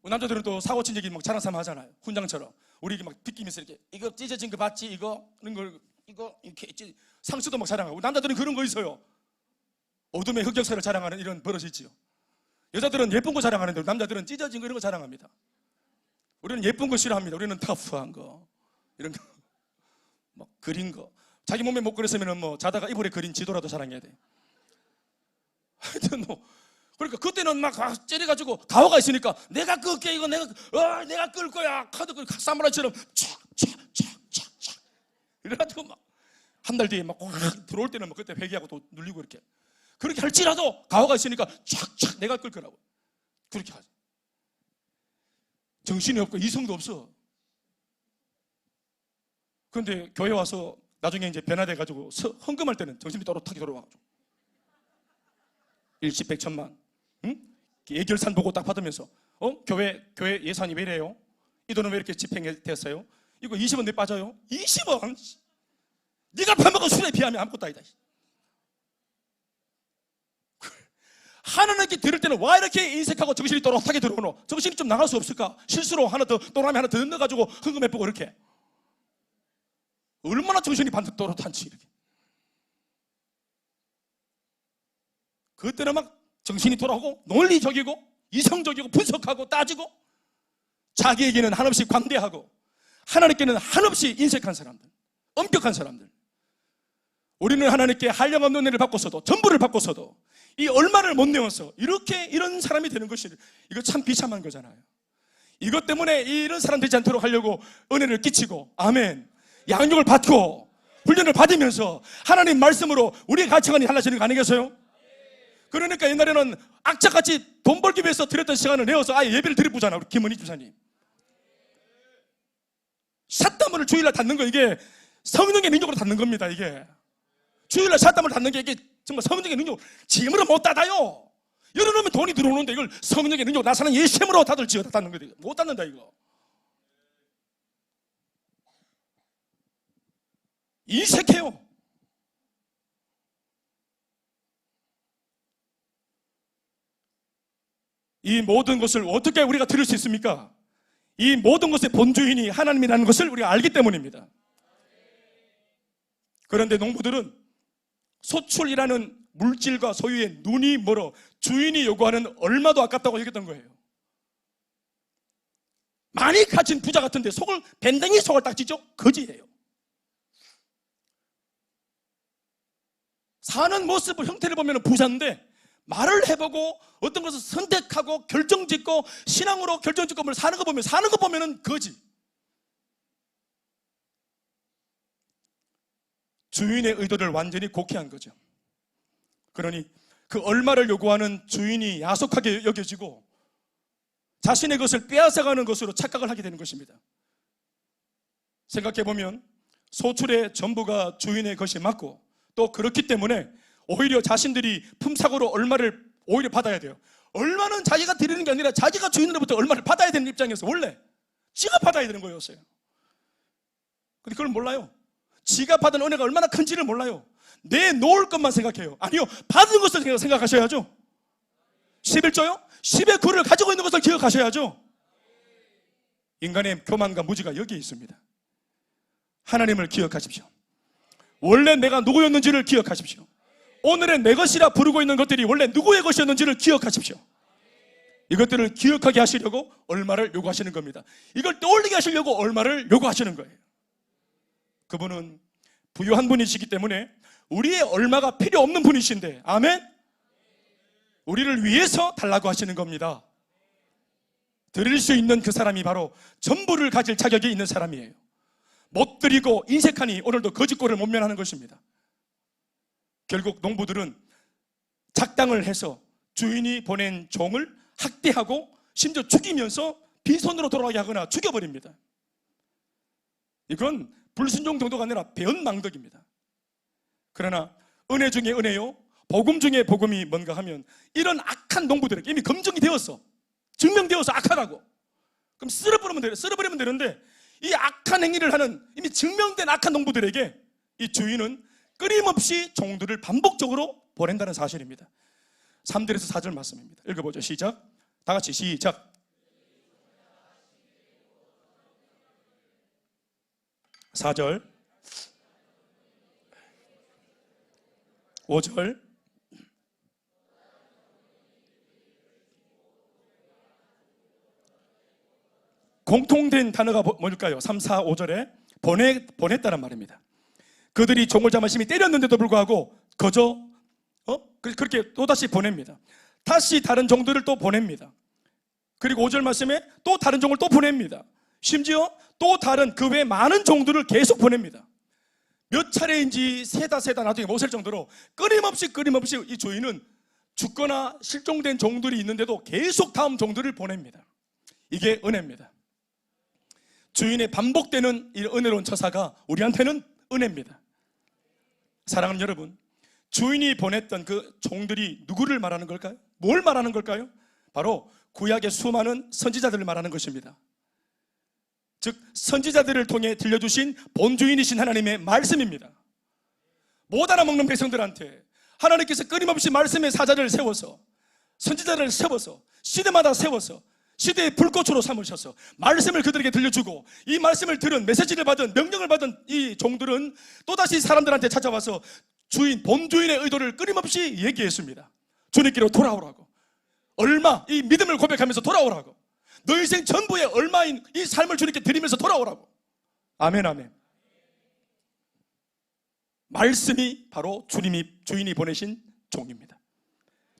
남자들은 또 사고 친 얘기 막 자랑삼아 하잖아요. 훈장처럼 우리 막 빗기면서 이렇게, 이거 찢어진 거 봤지? 이거? 이런 걸 이거 이렇게 있지. 상수도 막 자랑하고. 남자들은 그런 거 있어요. 어둠의 흑역사를 자랑하는 이런 버릇이 있지요. 여자들은 예쁜 거 자랑하는데 남자들은 찢어진 거 이런 거 자랑합니다. 우리는 예쁜 거 싫어합니다. 우리는 터프한 거, 이런 거, 뭐 그린 거. 자기 몸에 못 그렸으면 뭐 자다가 이불에 그린 지도라도 자랑해야 돼. 하여튼 뭐 그러니까 그때는 막 째려가지고 가오가 있으니까 내가 끌게 이거 내가 끌 거야. 카드 그 사무라이처럼 착착착착착 이래가지고 막 한 달 뒤에 막 들어올 때는 막 그때 회개하고 또 눌리고 이렇게 그렇게 할지라도 가오가 있으니까 착착 내가 끌 거라고 그렇게 하죠. 정신이 없고 이성도 없어. 그런데 교회 와서 나중에 이제 변화돼가지고 헌금할 때는 정신이 또렷하게 돌아와가지고 일십백천만, 응? 예결산 보고 딱 받으면서 교회 예산이 왜 이래요? 이 돈은 왜 이렇게 집행됐어요? 이거 20원 내 빠져요? 20원? 네가 파먹은 술에 비하면 아무것도 아니다. 하나님께 들을 때는 와 이렇게 인색하고 정신이 또렷하게 들어오노? 정신이 좀 나갈 수 없을까? 실수로 하나 더 또라미 하나 더 넣어가지고 헌금해보고 이렇게 얼마나 정신이 반듯 또렷한지 이렇게. 그때는 막 정신이 돌아오고 논리적이고 이성적이고 분석하고 따지고 자기에게는 한없이 관대하고 하나님께는 한없이 인색한 사람들, 엄격한 사람들. 우리는 하나님께 한량없는 은혜를 받고서도 전부를 받고서도 이 얼마를 못 내어서 이렇게 이런 사람이 되는 것이 이거 참 비참한 거잖아요. 이것 때문에 이런 사람 되지 않도록 하려고 은혜를 끼치고 아멘 양육을 받고 훈련을 받으면서 하나님 말씀으로 우리의 가치관이 달라지는 거 아니겠어요? 그러니까 옛날에는 악착같이 돈 벌기 위해서 드렸던 시간을 내어서 아예 예배를 드려보잖아. 우리 김은희 주사님 샷담을 주일날 닫는 거 이게 성령의 능력으로 닫는 겁니다. 이게 주일날 샷담을 닫는 게 이게 정말 성령의 능력 지금으로 못 닫아요. 열어놓으면 돈이 들어오는데 이걸 성령의 능력 나사는 예심으로 다들 지어 닫는 거예요. 못 닫는다 이거. 인색해요. 이 모든 것을 어떻게 우리가 들을 수 있습니까? 이 모든 것의 본주인이 하나님이라는 것을 우리가 알기 때문입니다. 그런데 농부들은 소출이라는 물질과 소유의 눈이 멀어 주인이 요구하는 얼마도 아깝다고 여겼던 거예요. 많이 가진 부자 같은데 밴댕이 속을 딱 찢죠? 거지예요. 사는 모습을 형태를 보면 부자인데 말을 해보고 어떤 것을 선택하고 결정짓고 신앙으로 결정짓고 사는 거 보면은 거지. 주인의 의도를 완전히 곡해한 거죠. 그러니 그 얼마를 요구하는 주인이 야속하게 여겨지고 자신의 것을 빼앗아가는 것으로 착각을 하게 되는 것입니다. 생각해보면 소출의 전부가 주인의 것이 맞고 또 그렇기 때문에 오히려 자신들이 품삯으로 얼마를 오히려 받아야 돼요. 얼마는 자기가 드리는 게 아니라 자기가 주인으로부터 얼마를 받아야 되는 입장에서 원래 지가 받아야 되는 거였어요. 근데 그걸 몰라요. 지가 받은 은혜가 얼마나 큰지를 몰라요. 내 놓을 것만 생각해요. 아니요, 받은 것을 생각하셔야죠. 11조요? 10의 9를 가지고 있는 것을 기억하셔야죠. 인간의 교만과 무지가 여기에 있습니다. 하나님을 기억하십시오. 원래 내가 누구였는지를 기억하십시오. 오늘의 내 것이라 부르고 있는 것들이 원래 누구의 것이었는지를 기억하십시오. 이것들을 기억하게 하시려고 얼마를 요구하시는 겁니다. 이걸 떠올리게 하시려고 얼마를 요구하시는 거예요. 그분은 부유한 분이시기 때문에 우리의 얼마가 필요 없는 분이신데 아멘? 우리를 위해서 달라고 하시는 겁니다. 드릴 수 있는 그 사람이 바로 전부를 가질 자격이 있는 사람이에요. 못 드리고 인색하니 오늘도 거짓골을 못 면하는 것입니다. 결국 농부들은 작당을 해서 주인이 보낸 종을 학대하고 심지어 죽이면서 빈손으로 돌아가게 하거나 죽여버립니다. 이건 불순종 정도가 아니라 배은망덕입니다. 그러나 은혜 중에 은혜요, 복음 중에 복음이 뭔가 하면 이런 악한 농부들에게 이미 검증이 되었어. 증명되어서 악하다고. 그럼 쓸어버리면 되는데 이 악한 행위를 하는 이미 증명된 악한 농부들에게 이 주인은 끊임없이 종들을 반복적으로 보낸다는 사실입니다. 3절에서 4절 말씀입니다. 읽어보죠. 시작. 다 같이 시작. 4절. 5절. 공통된 단어가 뭘까요? 3, 4, 5절에 보냈다는 말입니다. 그들이 종을 잡으심이 때렸는데도 불구하고 그저 그렇게 또다시 보냅니다. 다시 다른 종들을 또 보냅니다. 그리고 5절 말씀에 또 다른 종을 또 보냅니다. 심지어 또 다른 그 외 많은 종들을 계속 보냅니다. 몇 차례인지 세다 나중에 못 셀 정도로 끊임없이 이 주인은 죽거나 실종된 종들이 있는데도 계속 다음 종들을 보냅니다. 이게 은혜입니다. 주인의 반복되는 이 은혜로운 처사가 우리한테는 은혜입니다. 사랑하는 여러분, 주인이 보냈던 그 종들이 누구를 말하는 걸까요? 뭘 말하는 걸까요? 바로 구약의 수많은 선지자들을 말하는 것입니다. 즉 선지자들을 통해 들려주신 본주인이신 하나님의 말씀입니다. 못 알아먹는 백성들한테 하나님께서 끊임없이 말씀의 사자를 세워서, 선지자를 세워서, 시대마다 세워서 시대의 불꽃으로 삼으셔서 말씀을 그들에게 들려주고, 이 말씀을 들은, 메시지를 받은, 명령을 받은 이 종들은 또다시 사람들한테 찾아와서 본주인의 의도를 끊임없이 얘기했습니다. 주님께로 돌아오라고, 이 믿음을 고백하면서 돌아오라고, 너 인생 전부의 얼마인 이 삶을 주님께 드리면서 돌아오라고. 아멘, 아멘. 말씀이 바로 주인이 보내신 종입니다.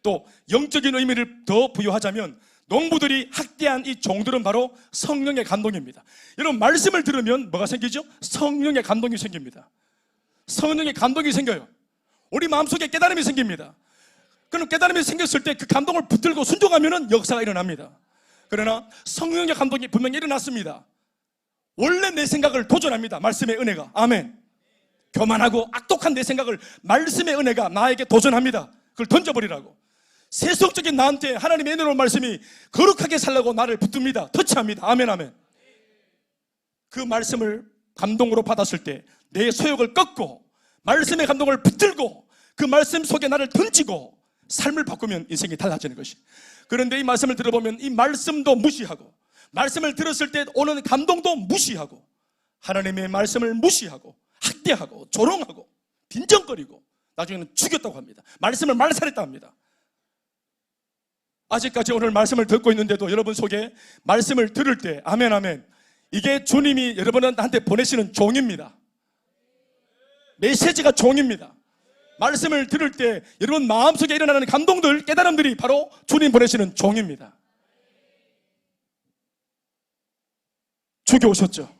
또 영적인 의미를 더 부여하자면 농부들이 학대한 이 종들은 바로 성령의 감동입니다. 여러분, 말씀을 들으면 뭐가 생기죠? 성령의 감동이 생깁니다. 성령의 감동이 생겨요. 우리 마음속에 깨달음이 생깁니다. 그럼 깨달음이 생겼을 때 그 감동을 붙들고 순종하면 역사가 일어납니다. 그러나 성령의 감동이 분명히 일어났습니다. 원래 내 생각을 도전합니다. 말씀의 은혜가. 아멘. 교만하고 악독한 내 생각을 말씀의 은혜가 나에게 도전합니다. 그걸 던져버리라고. 세속적인 나한테 하나님의 은혜로운 말씀이 거룩하게 살라고 나를 붙듭니다. 터치합니다. 아멘, 아멘. 그 말씀을 감동으로 받았을 때 내 소욕을 꺾고 말씀의 감동을 붙들고 그 말씀 속에 나를 던지고 삶을 바꾸면 인생이 달라지는 것이. 그런데 이 말씀을 들어보면 이 말씀도 무시하고, 말씀을 들었을 때 오는 감동도 무시하고, 하나님의 말씀을 무시하고 학대하고 조롱하고 빈정거리고 나중에는 죽였다고 합니다. 말씀을 말살했다고 합니다. 아직까지 오늘 말씀을 듣고 있는데도 여러분 속에 말씀을 들을 때, 아멘, 아멘, 이게 주님이 여러분한테 보내시는 종입니다. 메시지가 종입니다. 말씀을 들을 때 여러분 마음속에 일어나는 감동들, 깨달음들이 바로 주님 보내시는 종입니다. 죽여오셨죠.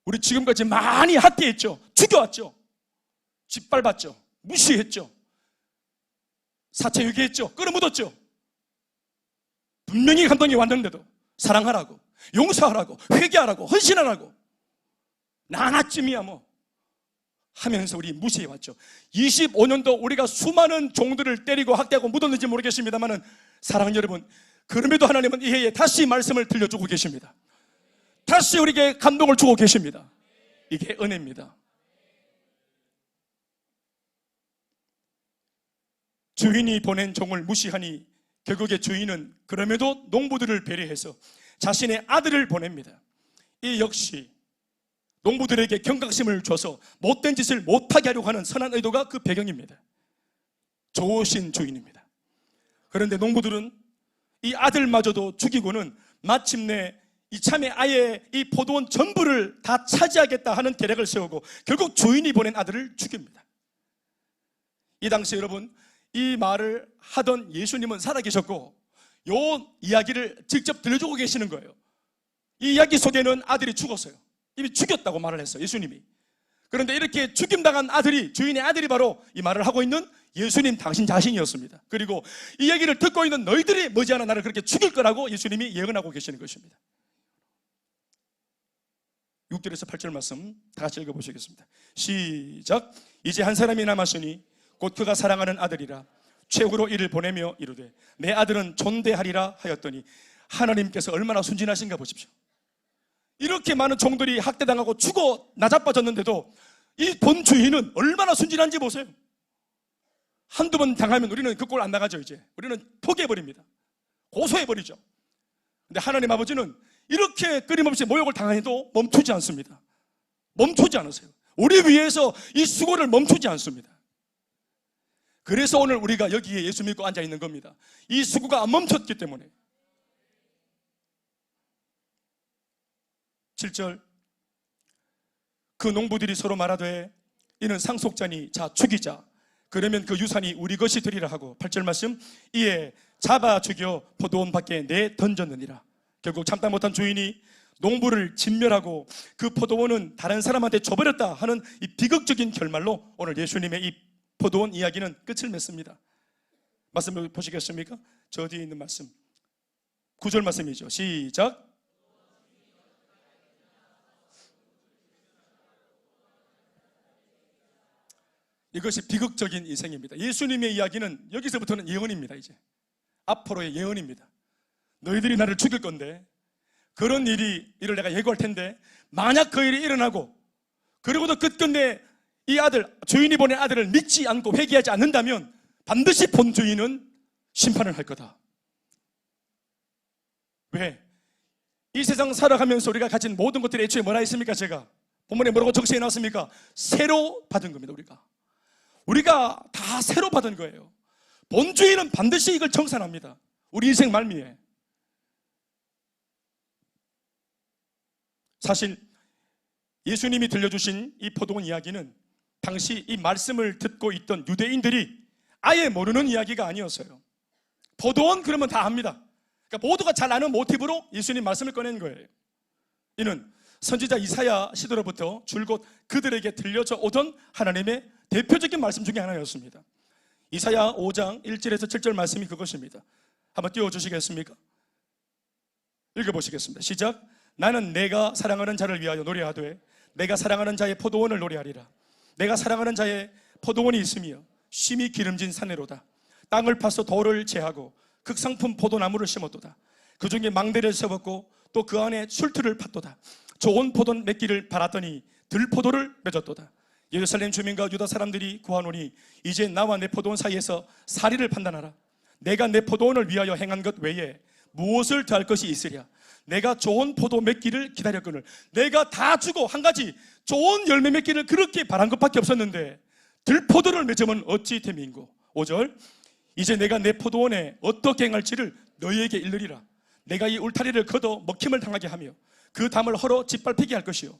우리 지금까지 많이 학대했죠. 죽여왔죠. 짓밟았죠. 무시했죠. 사체유기했죠. 끌어묻었죠. 분명히 감동이 왔는데도 사랑하라고, 용서하라고, 회개하라고, 헌신하라고, 나나쯤이야 뭐 하면서 우리 무시해왔죠. 25년도 우리가 수많은 종들을 때리고 학대하고 묻었는지 모르겠습니다만, 사랑하는 여러분, 그럼에도 하나님은 이 해에 다시 말씀을 들려주고 계십니다. 다시 우리에게 감동을 주고 계십니다. 이게 은혜입니다. 주인이 보낸 종을 무시하니 결국에 주인은 그럼에도 농부들을 배려해서 자신의 아들을 보냅니다. 이 역시 농부들에게 경각심을 줘서 못된 짓을 못하게 하려고 하는 선한 의도가 그 배경입니다. 좋으신 주인입니다. 그런데 농부들은 이 아들마저도 죽이고는 마침내 이참에 아예 이 포도원 전부를 다 차지하겠다 하는 계략을 세우고 결국 주인이 보낸 아들을 죽입니다. 이 당시 여러분, 이 말을 하던 예수님은 살아계셨고 이 이야기를 직접 들려주고 계시는 거예요. 이 이야기 속에는 아들이 죽었어요. 이미 죽였다고 말을 했어요, 예수님이. 그런데 이렇게 죽임당한 아들이, 주인의 아들이 바로 이 말을 하고 있는 예수님 당신 자신이었습니다. 그리고 이 얘기를 듣고 있는 너희들이 머지않아 나를 그렇게 죽일 거라고 예수님이 예언하고 계시는 것입니다. 6절에서 8절 말씀 다 같이 읽어보시겠습니다. 시작. 이제 한 사람이 남았으니 곧 그가 사랑하는 아들이라. 최후로 이를 보내며 이르되 내 아들은 존대하리라 하였더니 하나님께서 얼마나 순진하신가 보십시오. 이렇게 많은 종들이 학대당하고 죽어 나자빠졌는데도 이 본주인은 얼마나 순진한지 보세요. 한두 번 당하면 우리는 그 꼴 안 나가죠. 이제 우리는 포기해버립니다. 고소해버리죠. 근데 하나님 아버지는 이렇게 끊임없이 모욕을 당해도 멈추지 않습니다. 멈추지 않으세요. 우리 위해서 이 수고를 멈추지 않습니다. 그래서 오늘 우리가 여기에 예수 믿고 앉아 있는 겁니다. 이 수구가 안 멈췄기 때문에. 7절, 그 농부들이 서로 말하되 이는 상속자니 자 죽이자, 그러면 그 유산이 우리 것이 되리라 하고, 8절 말씀, 이에 잡아 죽여 포도원 밖에 내 던졌느니라. 결국 참다 못한 주인이 농부를 진멸하고 그 포도원은 다른 사람한테 줘버렸다 하는 이 비극적인 결말로 오늘 예수님의 이 포도원 이야기는 끝을 맺습니다. 말씀을 보시겠습니까? 저 뒤에 있는 말씀 9절 말씀이죠. 시작. 이것이 비극적인 인생입니다. 예수님의 이야기는 여기서부터는 예언입니다. 이제 앞으로의 예언입니다. 너희들이 나를 죽일 건데, 그런 일을 내가 예고할 텐데, 만약 그 일이 일어나고 그러고도 끝끝내 이 아들, 주인이 보낸 아들을 믿지 않고 회개하지 않는다면 반드시 본 주인은 심판을 할 거다. 왜? 이 세상 살아가면서 우리가 가진 모든 것들이 애초에 뭐라 했습니까? 제가 본문에 뭐라고 적시해 놨습니까? 새로 받은 겁니다. 우리가 다 새로 받은 거예요. 본 주인은 반드시 이걸 정산합니다. 우리 인생 말미에. 사실 예수님이 들려주신 이 포도원 이야기는 당시 이 말씀을 듣고 있던 유대인들이 아예 모르는 이야기가 아니었어요. 포도원 그러면 다 압니다. 그러니까 모두가 잘 아는 모티브로 예수님 말씀을 꺼낸 거예요. 이는 선지자 이사야 시대로부터 줄곧 그들에게 들려져 오던 하나님의 대표적인 말씀 중에 하나였습니다. 이사야 5장 1절에서 7절 말씀이 그것입니다. 한번 띄워주시겠습니까? 읽어보시겠습니다. 시작. 나는 내가 사랑하는 자를 위하여 노래하되 내가 사랑하는 자의 포도원을 노래하리라. 내가 사랑하는 자의 포도원이 있으며 심히 기름진 산내로다. 땅을 파서 돌을 제하고 극상품 포도나무를 심었도다. 그 중에 망대를 세웠고 또 그 안에 술틀을 팠도다. 좋은 포도 맺기를 바랐더니 들포도를 맺었도다. 예루살렘 주민과 유다 사람들이 구하노니 이제 나와 내 포도원 사이에서 사리를 판단하라. 내가 내 포도원을 위하여 행한 것 외에 무엇을 더할 것이 있으랴. 내가 좋은 포도 맺기를 기다렸거늘. 내가 다 주고 한 가지 좋은 열매 맺기를 그렇게 바란 것밖에 없었는데 들포도를 맺으면 어찌 됨인고. 5절, 이제 내가 내 포도원에 어떻게 행할지를 너희에게 일르리라. 내가 이 울타리를 걷어 먹힘을 당하게 하며 그 담을 헐어 짓밟히게 할 것이요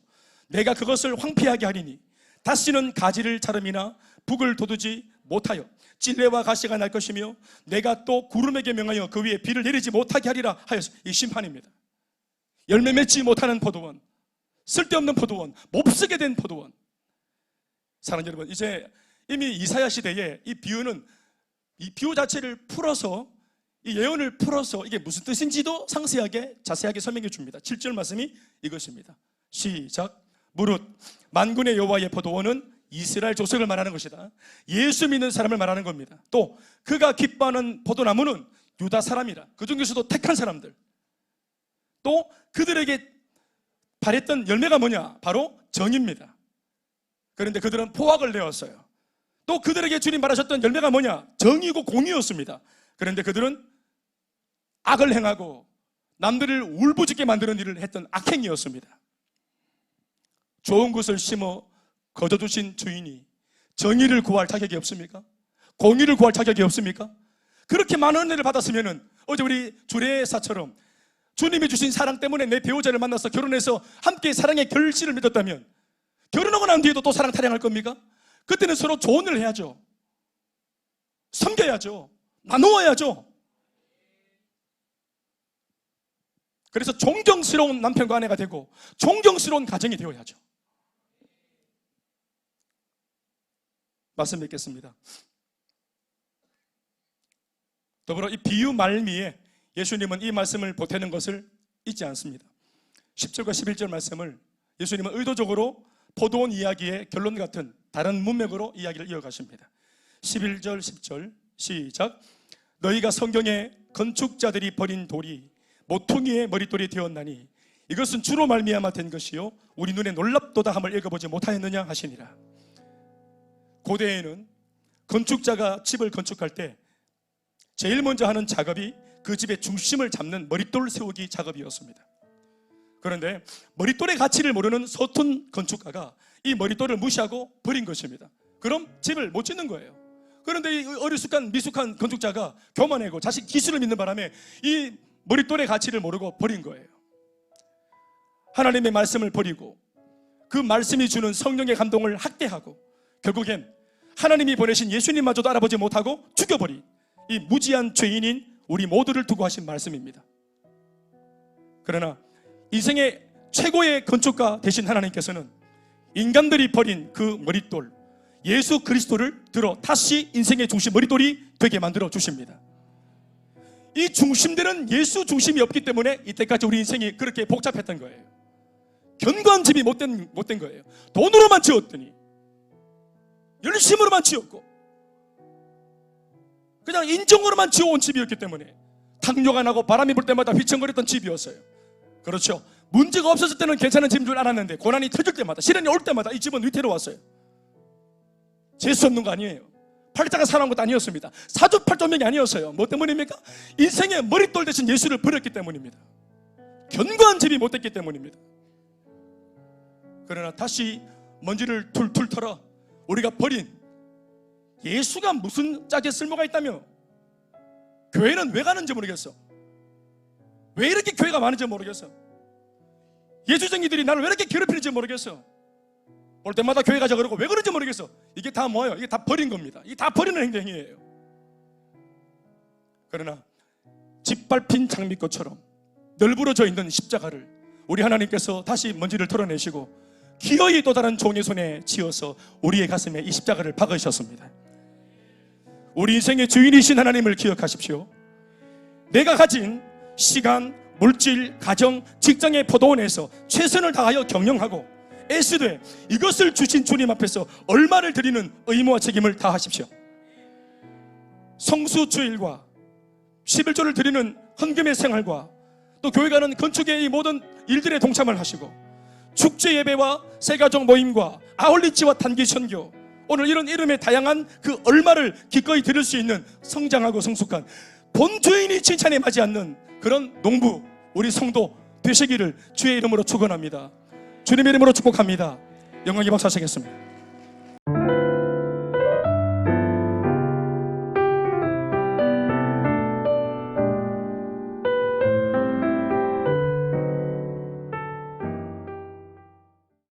내가 그것을 황폐하게 하리니 다시는 가지를 자름이나 북을 돋우지 못하여 찔레와 가시가 날 것이며 내가 또 구름에게 명하여 그 위에 비를 내리지 못하게 하리라 하여서 이 심판입니다. 열매 맺지 못하는 포도원, 쓸데없는 포도원, 몹쓰게 된 포도원. 사랑하는 여러분, 이제 이미 이사야 시대에 이 비유는 이 비유 자체를 풀어서 이 예언을 풀어서 이게 무슨 뜻인지도 상세하게 자세하게 설명해 줍니다. 7절 말씀이 이것입니다. 시작. 무릇 만군의 여호와의 포도원은 이스라엘 족속을 말하는 것이다. 예수 믿는 사람을 말하는 겁니다. 또 그가 기뻐하는 포도나무는 유다 사람이라. 그 중에서도 택한 사람들. 또 그들에게 발했던 열매가 뭐냐? 바로 정입니다. 그런데 그들은 포악을 내었어요. 또 그들에게 주님 말하셨던 열매가 뭐냐? 정의고 공의였습니다. 그런데 그들은 악을 행하고 남들을 울부짖게 만드는 일을 했던 악행이었습니다. 좋은 것을 심어 거둬두신 주인이 정의를 구할 자격이 없습니까? 공의를 구할 자격이 없습니까? 그렇게 많은 은혜를 받았으면 어제 우리 주례사처럼 주님이 주신 사랑 때문에 내 배우자를 만나서 결혼해서 함께 사랑의 결실을 맺었다면 결혼하고 난 뒤에도 또 사랑 타령할 겁니까? 그때는 서로 좋은 일을 해야죠. 섬겨야죠. 나누어야죠. 그래서 존경스러운 남편과 아내가 되고 존경스러운 가정이 되어야죠. 말씀 뵙겠습니다. 더불어 이 비유 말미에 예수님은 이 말씀을 보태는 것을 잊지 않습니다. 10절과 11절 말씀을 예수님은 의도적으로 포도원 이야기의 결론 같은 다른 문맥으로 이야기를 이어가십니다. 11절 10절 시작. 너희가 성경에 건축자들이 버린 돌이 모퉁이의 머릿돌이 되었나니 이것은 주로 말미암아 된 것이요 우리 눈에 놀랍도다 함을 읽어보지 못하였느냐 하시니라. 고대에는 건축자가 집을 건축할 때 제일 먼저 하는 작업이 그 집의 중심을 잡는 머릿돌 세우기 작업이었습니다. 그런데 머릿돌의 가치를 모르는 서툰 건축가가 이 머릿돌을 무시하고 버린 것입니다. 그럼 집을 못 짓는 거예요. 그런데 이 어리숙한 미숙한 건축자가 교만하고 자식 기술을 믿는 바람에 이 머릿돌의 가치를 모르고 버린 거예요. 하나님의 말씀을 버리고 그 말씀이 주는 성령의 감동을 학대하고 결국엔 하나님이 보내신 예수님마저도 알아보지 못하고 죽여버린 이 무지한 죄인인 우리 모두를 두고 하신 말씀입니다. 그러나 인생의 최고의 건축가 되신 하나님께서는 인간들이 버린 그 머릿돌 예수 그리스도를 들어 다시 인생의 중심 머릿돌이 되게 만들어 주십니다. 이 중심되는 예수 중심이 없기 때문에 이때까지 우리 인생이 그렇게 복잡했던 거예요. 견고한 집이 못된 거예요. 돈으로만 지었더니, 열심으로만 지었고, 그냥 인정으로만 지어온 집이었기 때문에 당뇨가 나고 바람이 불 때마다 휘청거렸던 집이었어요. 그렇죠. 문제가 없었을 때는 괜찮은 집인 줄 알았는데 고난이 터질 때마다, 시련이 올 때마다 이 집은 위태로웠어요. 재수 없는 거 아니에요. 팔자가 살아온 것도 아니었습니다. 사주팔조명이 아니었어요. 뭐 때문입니까? 인생의 머릿돌 대신 예수를 버렸기 때문입니다. 견고한 집이 못됐기 때문입니다. 그러나 다시 먼지를 툴툴 털어 우리가 버린 예수가 무슨 짝에 쓸모가 있다며? 교회는 왜 가는지 모르겠어. 왜 이렇게 교회가 많은지 모르겠어. 예수쟁이들이 나를 왜 이렇게 괴롭히는지 모르겠어. 볼 때마다 교회 가자 그러고 왜 그런지 모르겠어. 이게 다 뭐예요? 이게 다 버린 겁니다. 이게 다 버리는 행동이에요. 그러나 짓밟힌 장미꽃처럼 널브러져 있는 십자가를 우리 하나님께서 다시 먼지를 털어내시고 기어이 또 다른 종의 손에 쥐어서 우리의 가슴에 이 십자가를 박으셨습니다. 우리 인생의 주인이신 하나님을 기억하십시오. 내가 가진 시간, 물질, 가정, 직장의 포도원에서 최선을 다하여 경영하고 애쓰되 이것을 주신 주님 앞에서 얼마를 드리는 의무와 책임을 다하십시오. 성수주일과 11조를 드리는 헌금의 생활과 또 교회 가는 건축의 이 모든 일들에 동참을 하시고 축제 예배와 새가족 모임과 아울리치와 단기 선교, 오늘 이런 이름의 다양한 그 얼마를 기꺼이 드릴 수 있는 성장하고 성숙한 본주인이 칭찬에 맞지 않는 그런 농부 우리 성도 되시기를 주의 이름으로 축원합니다. 주님의 이름으로 축복합니다. 영광의 박수 하시겠습니다.